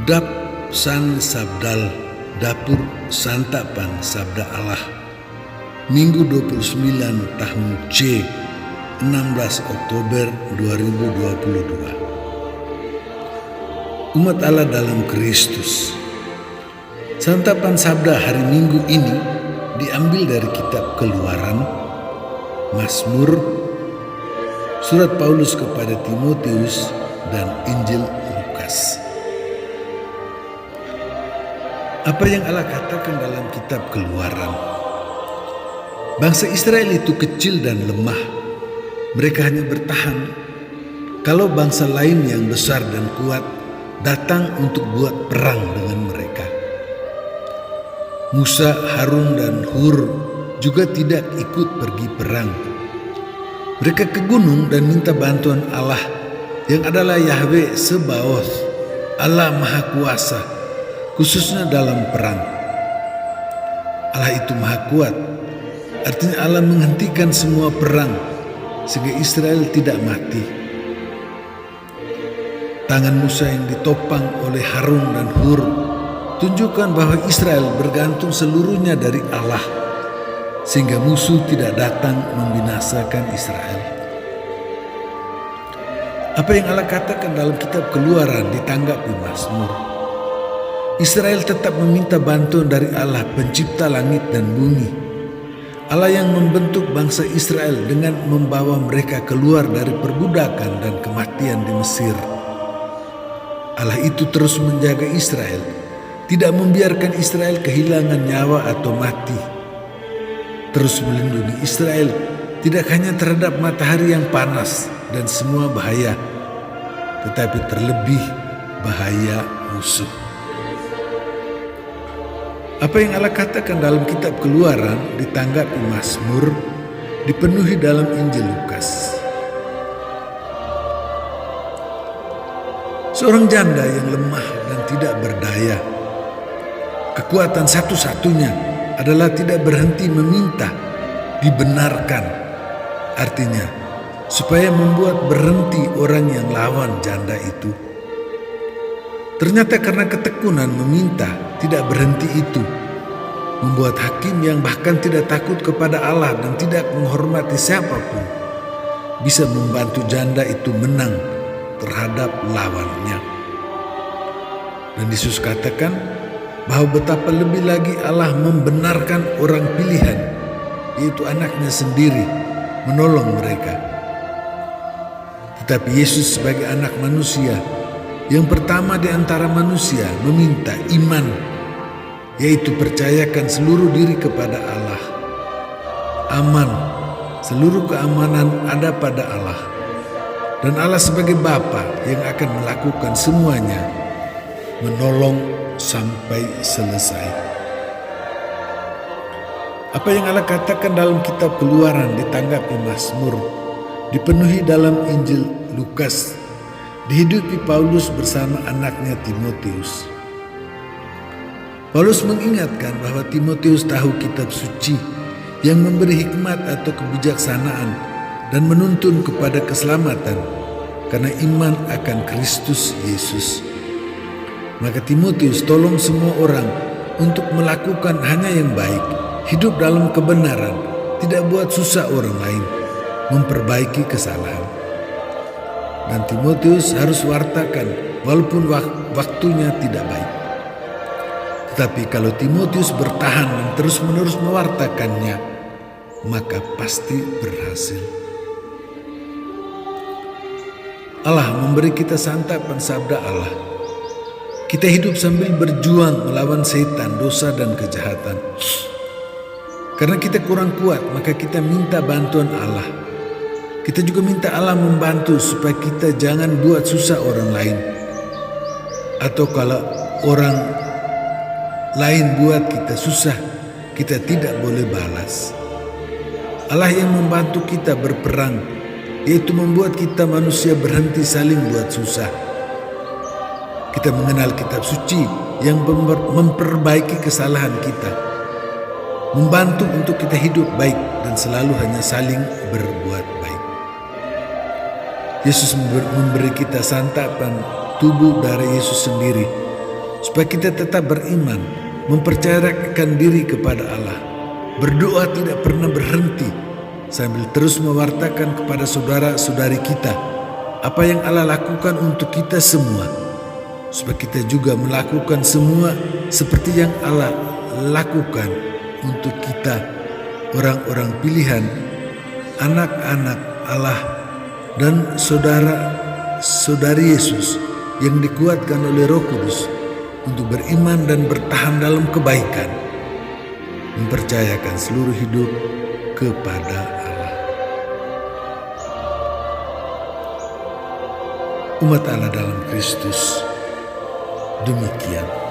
Dap San Sabdal Dapur Santapan Sabda Allah Minggu 29 tahun C 16 Oktober 2022. Umat Allah dalam Kristus. Santapan Sabda hari Minggu ini diambil dari kitab Keluaran, Mazmur, surat Paulus kepada Timotius, dan Injil Lukas. Apa yang Allah katakan dalam kitab Keluaran? Bangsa Israel itu kecil dan lemah. Mereka hanya bertahan kalau bangsa lain yang besar dan kuat datang untuk buat perang dengan mereka. Musa, Harun, dan Hur juga tidak ikut pergi perang. Mereka ke gunung dan minta bantuan Allah yang adalah Yahweh Sebaoth, Allah Maha Kuasa, khususnya dalam perang. Allah itu Maha Kuat, artinya Allah menghentikan semua perang sehingga Israel tidak mati. Tangan Musa yang ditopang oleh Harun dan Hur tunjukkan bahwa Israel bergantung seluruhnya dari Allah, sehingga musuh tidak datang membinasakan Israel. Apa yang Allah katakan dalam kitab Keluaran ditanggapi Mazmur. Israel tetap meminta bantuan dari Allah pencipta langit dan bumi. Allah yang membentuk bangsa Israel dengan membawa mereka keluar dari perbudakan dan kematian di Mesir. Allah itu terus menjaga Israel, tidak membiarkan Israel kehilangan nyawa atau mati. Terus melindungi Israel tidak hanya terhadap matahari yang panas dan semua bahaya, tetapi terlebih bahaya musuh. Apa yang Allah katakan dalam kitab Keluaran ditanggapi Mazmur dipenuhi dalam Injil Lukas. Seorang janda yang lemah dan tidak berdaya, kekuatan satu-satunya adalah tidak berhenti meminta dibenarkan. Artinya, supaya membuat berhenti orang yang lawan janda itu. Ternyata karena ketekunan meminta tidak berhenti itu, membuat hakim yang bahkan tidak takut kepada Allah dan tidak menghormati siapapun bisa membantu janda itu menang terhadap lawannya. Dan Yesus katakan bahwa betapa lebih lagi Allah membenarkan orang pilihan, yaitu anaknya sendiri, menolong mereka. Tetapi Yesus sebagai anak manusia yang pertama di antara manusia meminta iman, yaitu percayakan seluruh diri kepada Allah. Aman, seluruh keamanan ada pada Allah. Dan Allah sebagai Bapa yang akan melakukan semuanya, menolong sampai selesai. Apa yang Allah katakan dalam kitab Keluaran ditanggapi Mazmur dipenuhi dalam Injil Lukas, dihidupi Paulus bersama anaknya Timotius. Paulus mengingatkan bahwa Timotius tahu kitab suci yang memberi hikmat atau kebijaksanaan dan menuntun kepada keselamatan karena iman akan Kristus Yesus. Maka Timotius tolong semua orang untuk melakukan hanya yang baik, hidup dalam kebenaran, tidak buat susah orang lain, memperbaiki kesalahan. Dan Timotius harus wartakan walaupun waktunya tidak baik. Tetapi kalau Timotius bertahan dan terus-menerus mewartakannya, maka pasti berhasil. Allah memberi kita santapan sabda Allah. Kita hidup sambil berjuang melawan setan, dosa, dan kejahatan. Karena kita kurang kuat, maka kita minta bantuan Allah. Kita juga minta Allah membantu supaya kita jangan buat susah orang lain. Atau kalau orang lain buat kita susah, kita tidak boleh balas. Allah yang membantu kita berperang, yaitu membuat kita manusia berhenti saling buat susah. Kita mengenal kitab suci yang memperbaiki kesalahan kita, membantu untuk kita hidup baik dan selalu hanya saling berbuat baik. Yesus memberi kita santapan tubuh darah Yesus sendiri supaya kita tetap beriman, mempercayakan diri kepada Allah, berdoa tidak pernah berhenti, sambil terus mewartakan kepada saudara-saudari kita apa yang Allah lakukan untuk kita semua, supaya kita juga melakukan semua seperti yang Allah lakukan untuk kita, orang-orang pilihan, anak-anak Allah dan saudara-saudari Yesus yang dikuatkan oleh Roh Kudus untuk beriman dan bertahan dalam kebaikan, mempercayakan seluruh hidup kepada Allah. Umat Allah dalam Kristus, demikian.